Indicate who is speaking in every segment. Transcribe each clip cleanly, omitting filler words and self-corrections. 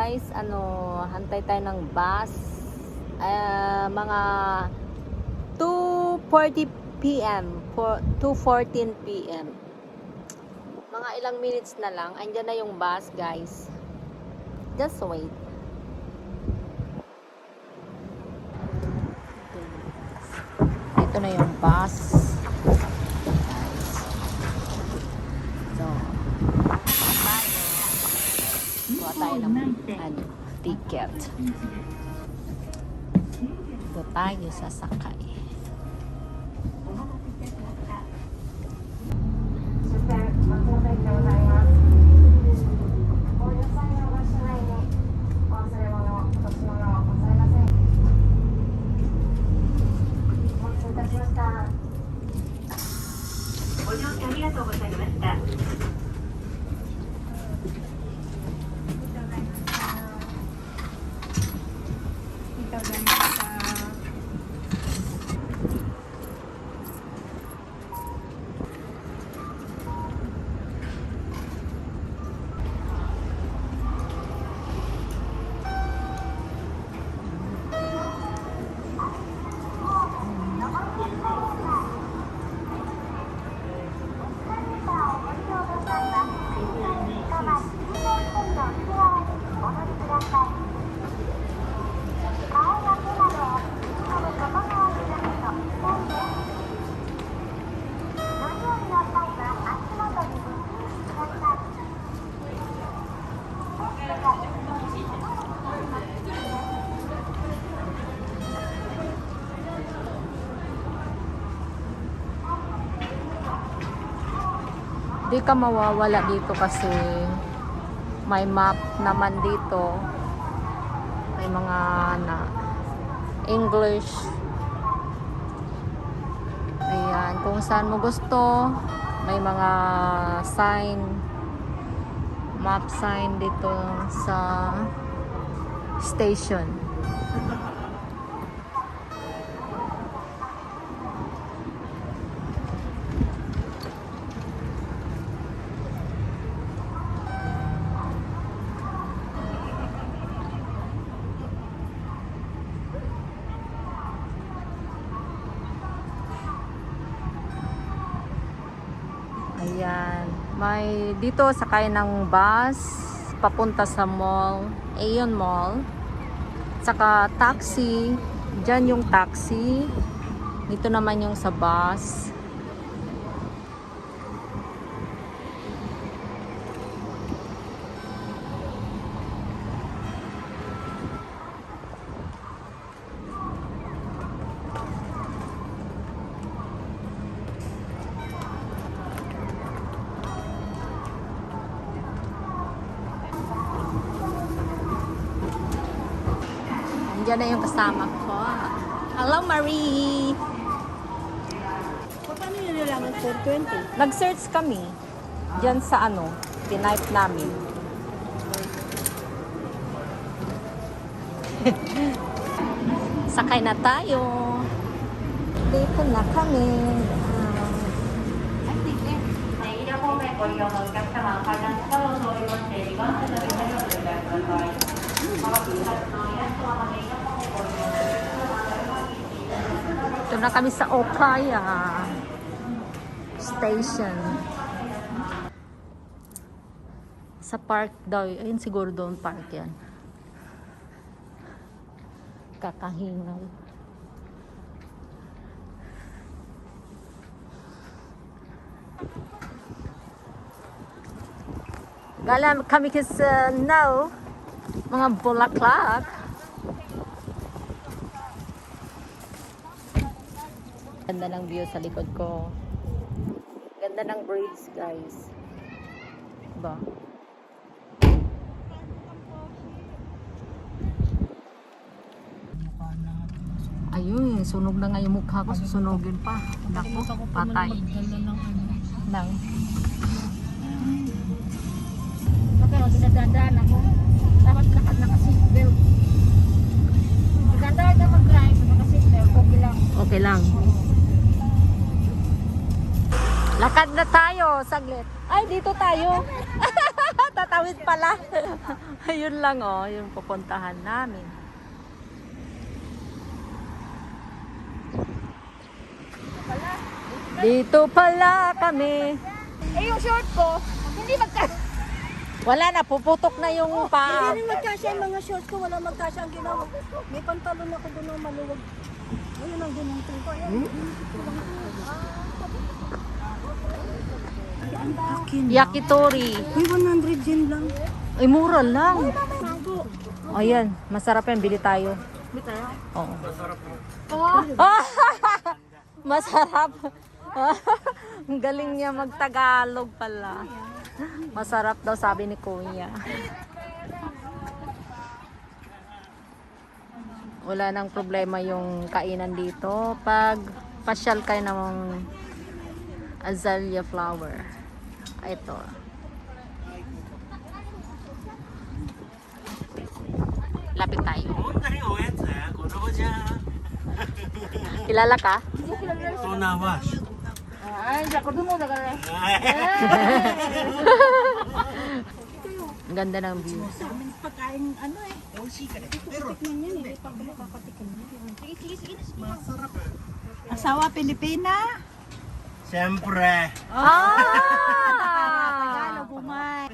Speaker 1: guys, hantay tayo ng bus. Mga 2:40 p.m. 2:14 p.m. Mga ilang minutes na lang, andyan na yung bus, guys. Just wait. Ito na yung bus. So, kuha tayo ng ticket. Ito tayo sasakay. Di ka mawawala dito kasi may map naman dito. May mga English. Ayan, kung saan mo gusto, may mga sign, map sign dito sa station. Ayan, may dito sakay ng bus papunta sa mall, Aeon Mall. Saka taxi, dyan yung taxi. Dito naman yung sa bus. Diyan na yung kasama ko. Hello, Marie!
Speaker 2: Paano nyo nalaman 420?
Speaker 1: Nag-search kami. Diyan sa tinipe namin. Sakay na tayo. Dito na kami. Ito na kami sa Okaya Station. Sa park daw. Ayun siguro doon park yan. Kakahingal. Galang kami kasi now mga bulaklak. Ganda ng view sa likod ko. Ganda ng bridge, guys. Diba? Ayun, sunog na nga yung mukha ko. Susunogin pa. Naku, patay. Nang.
Speaker 2: Magdadaan ako. Dapat lakad naka-seatbelt. Magdadaan na mag-drive, naka-seatbelt. Okay lang.
Speaker 1: Okay lang. Lakad na tayo, saglit. Ay, dito tayo. Tatawid pala. Ayun lang oh, yung pupuntahan namin. Dito pala kami.
Speaker 2: Eh, yung short ko, hindi
Speaker 1: Wala na, puputok na yung paa.
Speaker 2: Hindi rin magkasya yung mga shorts ko, wala magkasya ang ginawa. May pantalon ako doon ng maluwag. Ayun ang ginunting ko. Ayan.
Speaker 1: Yakitori.
Speaker 2: May 100 yen lang.
Speaker 1: Ay, mura lang.
Speaker 2: Mango.
Speaker 1: Ayan, masarap yan. Bili tayo.
Speaker 2: May tayo?
Speaker 1: Oo.
Speaker 2: Oh!
Speaker 1: Masarap. Ang galing niya magtagalog pala. Masarap daw sabi ni Kuya. Wala nang problema yung kainan dito pag pasyal kayo ng azalea flower. Ito. Lapit tayo.
Speaker 3: こんなにおやつ子供じゃん
Speaker 1: Kilala ka?
Speaker 3: そんなわ
Speaker 2: Ay, hindi ako dumo.
Speaker 1: Ang ganda ng view.
Speaker 2: Pagkain, ano eh. Tikman yan eh. Hindi pa ako makakatikin. Sige, sige, sige. Masarap. Asawa Pilipina.
Speaker 3: Siyempre
Speaker 1: Ah!
Speaker 2: Bumay.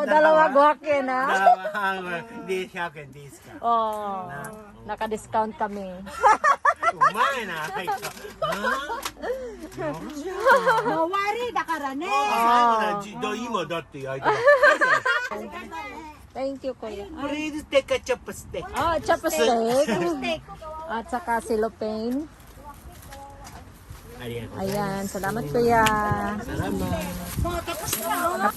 Speaker 1: Dalawa guwakin ha?
Speaker 3: で100円ですか
Speaker 1: Oo. Naka-discount kami.
Speaker 3: うまいな入った
Speaker 2: Mawari, nakarane.
Speaker 3: あ最後だ今だって焼いてる
Speaker 1: Thank you, Kuya.
Speaker 3: プリーズテカチョップステーキ
Speaker 1: Ah, chopstick.
Speaker 2: Steak.
Speaker 1: At saka cellophane.
Speaker 3: ありがとうございます
Speaker 1: Ayan, salamat Kuya.
Speaker 3: Salamat.
Speaker 2: Mga tapos na.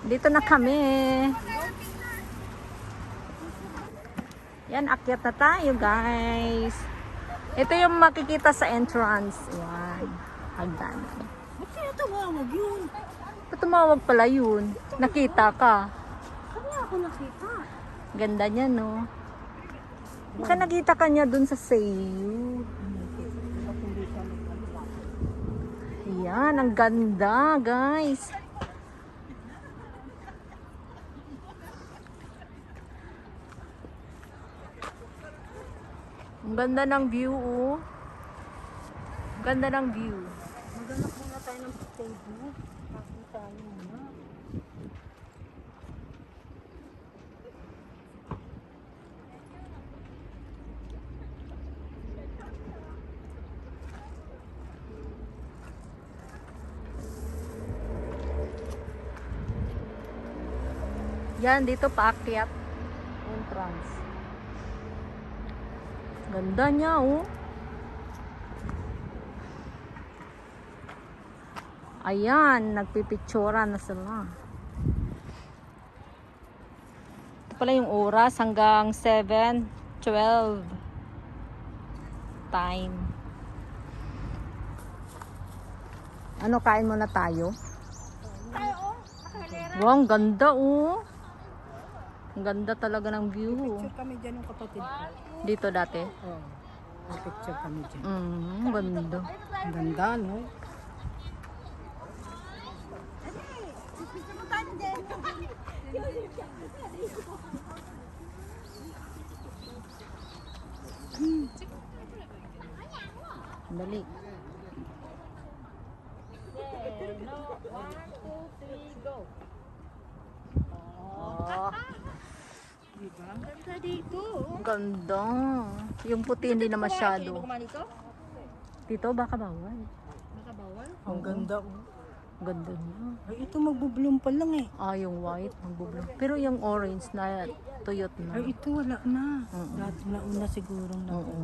Speaker 1: Dito na kami. Yan, akyat na tayo guys. Ito yung makikita sa entrance. Yan, hagdanan.
Speaker 2: Ba't kaya tumawag yun?
Speaker 1: Ba't tumawag pala yun? Nakita ka.
Speaker 2: Kanya ako nakita.
Speaker 1: Ganda niya, no? Baka nakita ka niya dun sa Seiyu. Yan, ang ganda, guys. Ang ganda ng view, oh. Ang ganda ng view.
Speaker 2: Maghanap muna tayo ng potato. Nakita tayo muna.
Speaker 1: Yan, dito paakyat. Entrance. Ganda niya, oh. Ayan, nagpipictura na sila. Ito pala yung oras hanggang 7:12 time. Ano, kain muna tayo?
Speaker 2: Tayo, oh. Nakahalera.
Speaker 1: Wow, ang ganda, oh. Ang ganda talaga ng view.
Speaker 2: Picture kami dyan ng kapatid ko.
Speaker 1: Dito dati.
Speaker 2: Oh. Picture kami dyan.
Speaker 1: Ganda.
Speaker 2: Ang ganda, no?
Speaker 1: Dali. Oh,
Speaker 2: Ang ganda dito.
Speaker 1: ang ganda. Yung puti hindi na masyado.
Speaker 2: Kumanito?
Speaker 1: Dito baka bawal.
Speaker 2: Nakabawal?
Speaker 1: Ang
Speaker 2: ganda, oh.
Speaker 1: Ganda niya.
Speaker 2: Ay, ito magbubloom pa lang eh.
Speaker 1: Ah, yung white, magbublo. Pero yung orange na tuyot na.
Speaker 2: Ay, ito wala na.
Speaker 1: Mm-mm.
Speaker 2: Nauna siguro na.
Speaker 1: Oo.